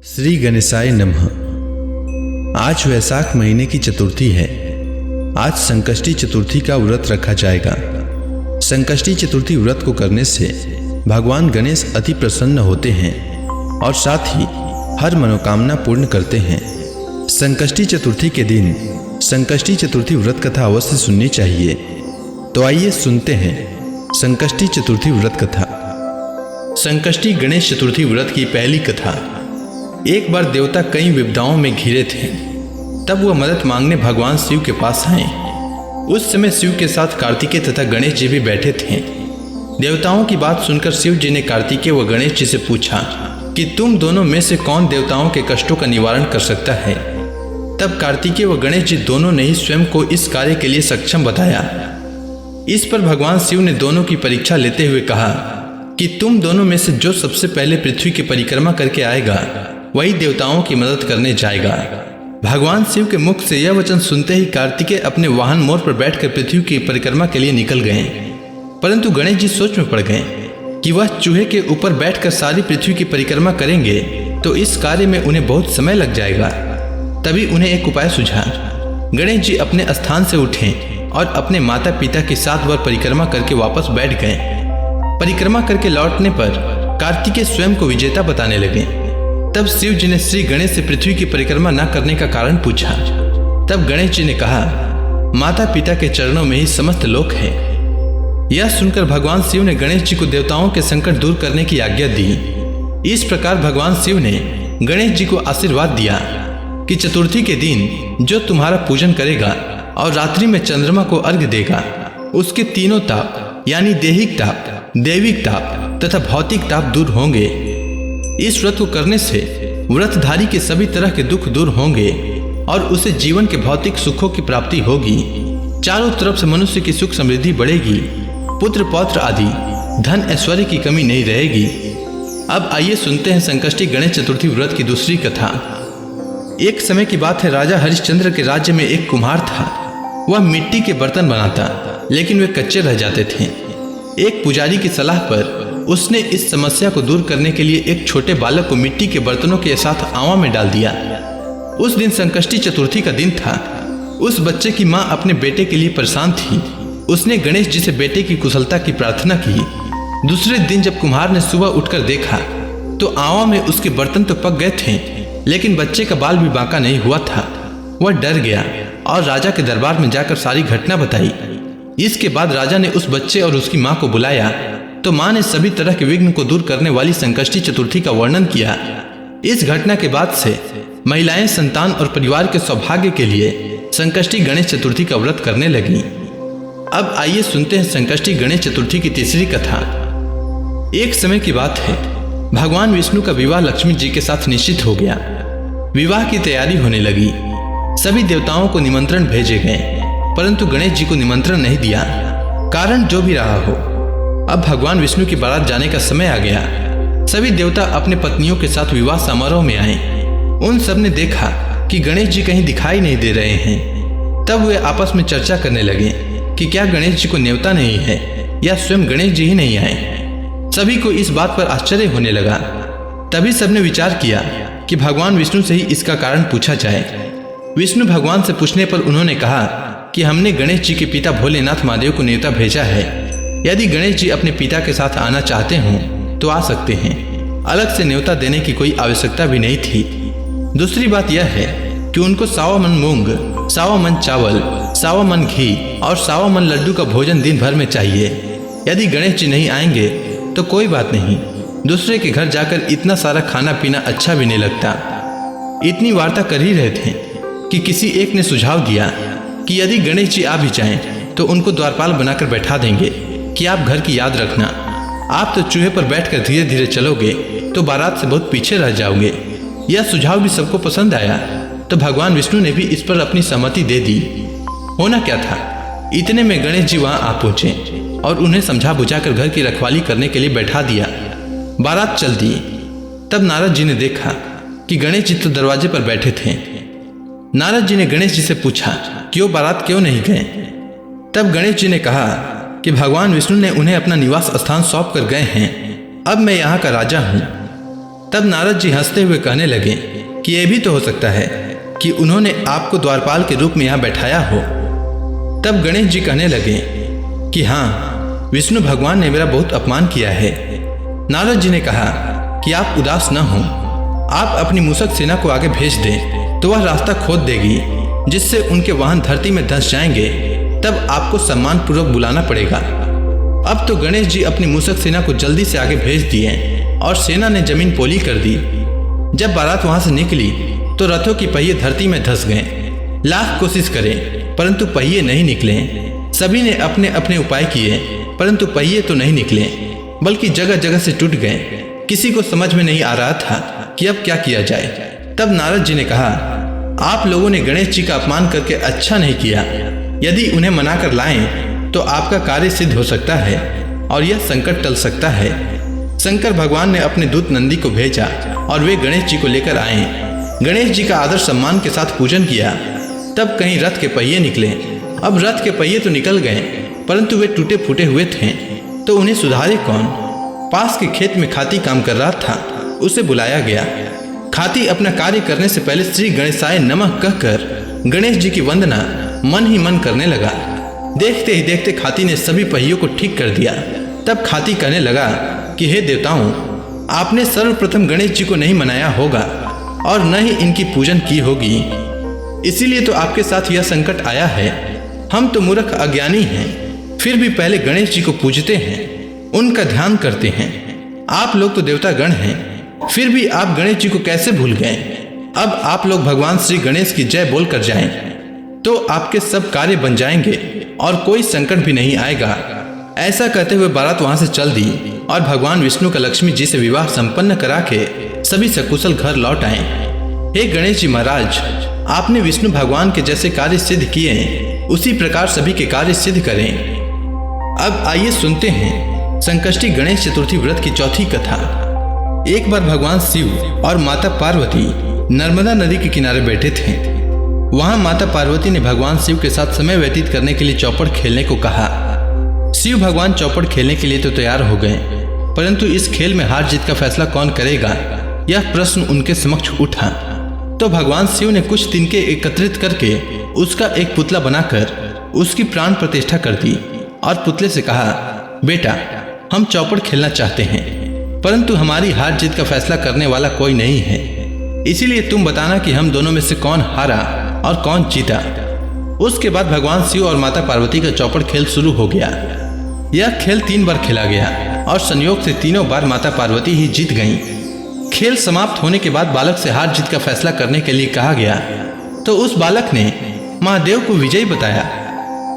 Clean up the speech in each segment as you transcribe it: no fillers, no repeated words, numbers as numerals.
श्री गणेशाय नमः। आज वैशाख महीने की चतुर्थी है। आज संकष्टी चतुर्थी का व्रत रखा जाएगा। संकष्टी चतुर्थी व्रत को करने से भगवान गणेश अति प्रसन्न होते हैं और साथ ही हर मनोकामना पूर्ण करते हैं। संकष्टी चतुर्थी के दिन संकष्टी चतुर्थी व्रत कथा अवश्य सुननी चाहिए। तो आइए सुनते हैं संकष्टी चतुर्थी व्रत कथा। संकष्टी गणेश चतुर्थी व्रत की पहली कथा। एक बार देवता कई विपदाओं में घिरे थे। तब वह मदद मांगने भगवान शिव के पास आए। उस समय शिव के साथ कार्तिकेय तथा गणेश जी भी बैठे थे। देवताओं की बात सुनकर शिव जी ने कार्तिकेय व गणेश जी से पूछा कि तुम दोनों में से कौन देवताओं के कष्टों का निवारण कर सकता है। तब कार्तिकेय व गणेश जी दोनों ने ही स्वयं को इस कार्य के लिए सक्षम बताया। इस पर भगवान शिव ने दोनों की परीक्षा लेते हुए कहा कि तुम दोनों में से जो सबसे पहले पृथ्वी की परिक्रमा करके आएगा वही देवताओं की मदद करने जाएगा। भगवान शिव के मुख से यह वचन सुनते ही कार्तिकेय अपने वाहन मोर पर बैठकर पृथ्वी की परिक्रमा के लिए निकल गए। परंतु गणेश जी सोच में पड़ गए कि वह चूहे के ऊपर बैठकर सारी पृथ्वी की परिक्रमा करेंगे तो इस कार्य में उन्हें बहुत समय लग जाएगा। तभी उन्हें एक उपाय सूझा। गणेश जी अपने स्थान से उठे और अपने माता पिता के साथ बार परिक्रमा करके वापस बैठ गए। परिक्रमा करके लौटने पर कार्तिकेय स्वयं को विजेता बताने लगे। तब शिव जी ने श्री गणेश से पृथ्वी की परिक्रमा न करने का कारण पूछा। तब गणेश जी ने कहा, माता पिता के चरणों में ही समस्त लोक है। यह सुनकर भगवान शिव ने गणेश जी को देवताओं के संकट दूर करने की आज्ञा दी। इस प्रकार भगवान शिव ने गणेश जी को आशीर्वाद दिया कि चतुर्थी के दिन जो तुम्हारा पूजन करेगा और रात्रि में चंद्रमा को अर्घ्य देगा उसके तीनों ताप यानी दैहिक ताप, दैविक ताप तथा भौतिक ताप दूर होंगे। इस व्रत को करने से व्रतधारी के सभी तरह के दुख दूर होंगे और उसे जीवन के भौतिक सुखों की प्राप्ति होगी। चारों तरफ से मनुष्य की सुख समृद्धि बढ़ेगी। पुत्र पौत्र आदि धन ऐश्वर्य की कमी नहीं रहेगी। अब आइए सुनते हैं संकष्टी गणेश चतुर्थी व्रत की दूसरी कथा। एक समय की बात है, राजा हरिश्चंद्र के राज्य में एक कुम्हार था। वह मिट्टी के बर्तन बनाता लेकिन वे कच्चे रह जाते थे। एक पुजारी की सलाह पर उसने इस समस्या को दूर करने के लिए एक छोटे बालक को मिट्टी के बर्तनों के साथ आंवा में डाल दिया। उस दिन संकष्टी चतुर्थी का दिन था। उस बच्चे की मां अपने बेटे के लिए परेशान थी। उसने गणेश जी से बेटे की कुशलता की प्रार्थना की। दूसरे दिन जब कुम्हार ने सुबह उठकर देखा तो आंवा में उसके बर्तन तो पक गए थे लेकिन बच्चे का बाल भी बांका नहीं हुआ था। वह डर गया और राजा के दरबार में जाकर सारी घटना बताई। इसके बाद राजा ने उस बच्चे और उसकी मां को बुलाया तो मां ने सभी तरह के विघ्न को दूर करने वाली संकष्टी चतुर्थी का वर्णन किया। इस घटना के बाद से महिलाएं संतान और परिवार के सौभाग्य के लिए संकष्टी गणेश चतुर्थी का व्रत करने लगी। अब आइए सुनते हैं संकष्टी गणेश चतुर्थी की तीसरी कथा। एक समय की बात है, भगवान विष्णु का विवाह लक्ष्मी जी के साथ निश्चित हो गया। विवाह की तैयारी होने लगी। सभी देवताओं को निमंत्रण भेजे गए परंतु गणेश जी को निमंत्रण नहीं दिया। कारण जो भी रहा हो, अब भगवान विष्णु की बारात जाने का समय आ गया। सभी देवता अपने पत्नियों के साथ विवाह समारोह में आए। उन सब ने देखा कि गणेश जी कहीं दिखाई नहीं दे रहे हैं। तब वे आपस में चर्चा करने लगे कि क्या गणेश जी को न्योता नहीं है या स्वयं गणेश जी ही नहीं आए। सभी को इस बात पर आश्चर्य होने लगा। तभी सबने विचार किया कि भगवान विष्णु से ही इसका कारण पूछा जाए। विष्णु भगवान से पूछने पर उन्होंने कहा कि हमने गणेश जी के पिता भोलेनाथ महादेव को न्योता भेजा है। यदि गणेश जी अपने पिता के साथ आना चाहते हों तो आ सकते हैं। अलग से न्योता देने की कोई आवश्यकता भी नहीं थी। दूसरी बात यह है कि उनको 100 मन मूंग, 100 मन चावल, 100 मन घी और 100 मन लड्डू का भोजन दिन भर में चाहिए। यदि गणेश जी नहीं आएंगे तो कोई बात नहीं, दूसरे के घर जाकर इतना सारा खाना पीना अच्छा भी नहीं लगता। इतनी वार्ता कर ही रहे थे कि किसी एक ने सुझाव दिया कि यदि गणेश जी आ भी जाएं तो उनको द्वारपाल बनाकर बैठा देंगे कि आप घर की याद रखना। आप तो चूहे पर बैठकर धीरे धीरे चलोगे तो बारात से बहुत पीछे रह जाओगे। यह सुझाव भी सबको पसंद आया तो भगवान विष्णु ने भी इस पर अपनी सहमति दे दी। होना क्या था, इतने में गणेश जी वहां आ पहुंचे और उन्हें समझा बुझाकर घर की रखवाली करने के लिए बैठा दिया। बारात चल दी। तब नारद जी ने देखा कि गणेश जी तो दरवाजे पर बैठे थे। नारद जी ने गणेश जी से पूछा कि वो बारात क्यों नहीं गए। तब गणेश जी ने कहा कि भगवान विष्णु ने उन्हें अपना निवास स्थान सौंप कर गए हैं। अब मैं यहाँ का राजा हूँ। तब नारद जी हंसते हुए कहने लगे कि यह भी तो हो सकता है कि उन्होंने आपको द्वारपाल के रूप में यहाँ बैठाया हो। तब गणेश जी कहने लगे कि हाँ, विष्णु भगवान ने मेरा बहुत अपमान किया है। नारद जी ने कहा कि आप उदास न हों, आप अपनी मूषक सेना को आगे भेज दें तो वह रास्ता खोद देगी, जिससे उनके वाहन धरती में धंस जाएंगे। तब आपको सम्मान पूर्वक बुलाना पड़ेगा। अब तो गणेश जी अपनी मूषक सेना को जल्दी से आगे भेज दिए और सेना ने जमीन पोली कर दी। जब बारात वहां से निकली तो रथों की पहिए धरती में धंस गए। लाख कोशिश करें परंतु पहिए नहीं निकले। सभी ने अपने अपने उपाय किए परंतु पहिए तो नहीं निकले, बल्कि जगह जगह से टूट गए। किसी को समझ में नहीं आ रहा था कि अब क्या किया जाए। तब नारद जी ने कहा, आप लोगों ने गणेश जी का अपमान करके अच्छा नहीं किया। यदि उन्हें मनाकर लाएं तो आपका कार्य सिद्ध हो सकता है और यह संकट टल सकता है। शंकर भगवान ने अपने दूत नंदी को भेजा और वे गणेश जी को लेकर आए। गणेश जी का आदर सम्मान के साथ पूजन किया। तब कहीं रथ के पहिए निकले। अब रथ के पहिए तो निकल गए परंतु वे टूटे फूटे हुए थे, तो उन्हें सुधारे कौन। पास के खेत में खाती काम कर रहा था, उसे बुलाया गया। खाती अपना कार्य करने से पहले श्री गणेशाय नमः कहकर गणेश जी की वंदना मन ही मन करने लगा। देखते ही देखते खाती ने सभी पहियों को ठीक कर दिया। तब खाती कहने लगा कि हे देवताओं, आपने सर्वप्रथम गणेश जी को नहीं मनाया होगा और न ही इनकी पूजन की होगी, इसीलिए तो आपके साथ यह संकट आया है। हम तो मूर्ख अज्ञानी हैं, फिर भी पहले गणेश जी को पूजते हैं, उनका ध्यान करते हैं। आप लोग तो देवता गण हैं, फिर भी आप गणेश जी को कैसे भूल गए। अब आप लोग भगवान श्री गणेश की जय बोल कर जाएं, तो आपके सब कार्य बन जाएंगे और कोई संकट भी नहीं आएगा। ऐसा कहते हुए बारात वहां से चल दी और भगवान विष्णु का लक्ष्मी जी से विवाह संपन्न करा के सभी सकुशल घर लौट आए। हे गणेश जी महाराज, आपने विष्णु भगवान के जैसे कार्य सिद्ध किए, उसी प्रकार सभी के कार्य सिद्ध करें। अब आइए सुनते हैं संकष्टी गणेश चतुर्थी व्रत की चौथी कथा। एक बार भगवान शिव और माता पार्वती नर्मदा नदी के किनारे बैठे थे। वहां माता पार्वती ने भगवान शिव के साथ समय व्यतीत करने के लिए चौपड़ खेलने को कहा। शिव भगवान चौपड़ खेलने के लिए तो तैयार हो गए, परंतु इस खेल में हार जीत का फैसला कौन करेगा, यह प्रश्न उनके समक्ष उठा। तो भगवान शिव ने कुछ तिनके एकत्रित करके उसका एक पुतला बनाकर उसकी प्राण प्रतिष्ठा कर दी और पुतले से कहा, बेटा, हम चौपड़ खेलना चाहते हैं, परंतु हमारी हार जीत का फैसला करने वाला कोई नहीं है, इसीलिए तुम बताना कि हम दोनों में से कौन हारा और कौन जीता। उसके बाद भगवान शिव और माता पार्वती का चौपड़ खेल शुरू हो गया। यह खेल 3 बार खेला गया और संयोग से तीनों बार माता पार्वती ही जीत गईं। खेल समाप्त होने के बाद बालक से हार जीत का फैसला करने के लिए कहा गया, तो उस बालक ने महादेव को विजयी बताया।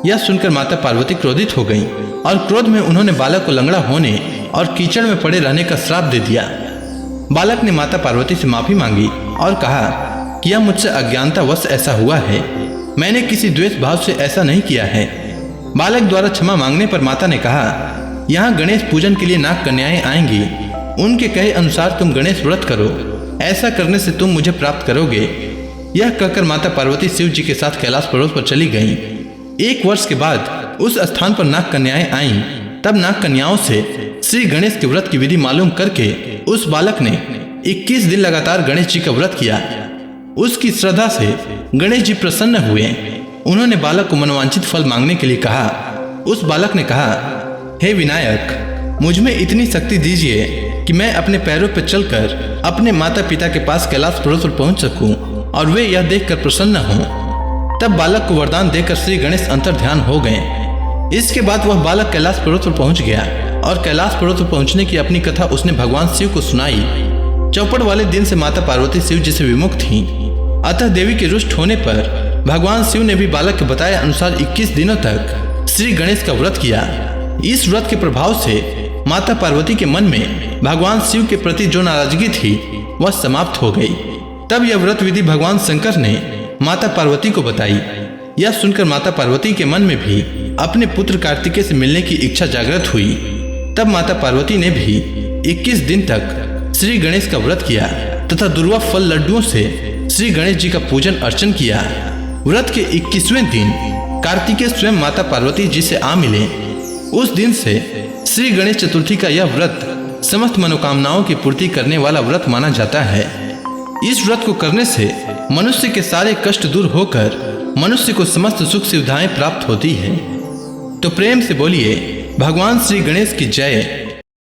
यह सुनकर माता पार्वती क्रोधित हो गईं और क्रोध में उन्होंने बालक को लंगड़ा होने और कीचड़ में पड़े रहने का श्राप दे दिया। बालक ने माता पार्वती से माफी मांगी और कहा कि यह मुझसे अज्ञानतावश ऐसा हुआ है, मैंने किसी द्वेष भाव से ऐसा नहीं किया है। बालक द्वारा क्षमा मांगने पर माता ने कहा, यहाँ गणेश पूजन के लिए नाग कन्याएं आएंगी, उनके कहे अनुसार तुम गणेश व्रत करो, ऐसा करने से तुम मुझे प्राप्त करोगे। यह कहकर माता पार्वती शिव जी के साथ कैलाश पर्वत पर चली गईं। 1 वर्ष के बाद उस स्थान पर नाग कन्याएं आईं। तब नाग कन्याओं से श्री गणेश के व्रत की विधि मालूम करके उस बालक ने 21 दिन लगातार गणेश जी का व्रत किया। उसकी श्रद्धा से गणेश जी प्रसन्न हुए। उन्होंने बालक को मनोवांछित फल मांगने के लिए कहा। उस बालक ने कहा, हे विनायक, मुझ में इतनी शक्ति दीजिए कि मैं अपने पैरों पर चलकर अपने माता पिता के पास कैलाश पर्वत पर पहुंच सकूं और वे यह देखकर प्रसन्न हों। तब बालक को वरदान देकर श्री गणेश अंतर्ध्यान हो गए। इसके बाद वह बालक कैलाश पर्वत पर पहुंच गया और कैलाश पर्वत पर पहुंचने की अपनी कथा उसने भगवान शिव को सुनाई। चौपड़ वाले दिन से माता पार्वती शिव जी से विमुख थीं, अतः देवी के रुष्ट होने पर भगवान शिव ने भी बालक के बताए अनुसार 21 दिनों तक श्री गणेश का व्रत किया। इस व्रत के प्रभाव से माता पार्वती के मन में भगवान शिव के प्रति जो नाराजगी थी वह समाप्त हो गई। तब यह व्रत विधि भगवान शंकर ने माता पार्वती को बताई। यह सुनकर माता पार्वती के मन में भी अपने पुत्र कार्तिकेय से मिलने की इच्छा जागृत हुई। तब माता पार्वती ने भी 21 दिन तक श्री गणेश का व्रत किया तथा दुर्वा फल लड्डुओं से श्री गणेश जी का पूजन अर्चन किया। व्रत के 21वें दिन कार्तिकेय स्वयं माता पार्वती जी से आ मिले। उस दिन से श्री गणेश चतुर्थी का यह व्रत समस्त मनोकामनाओं की पूर्ति करने वाला व्रत माना जाता है। इस व्रत को करने से मनुष्य के सारे कष्ट दूर होकर मनुष्य को समस्त सुख सुविधाएं प्राप्त होती है। तो प्रेम से बोलिए भगवान श्री गणेश की जय।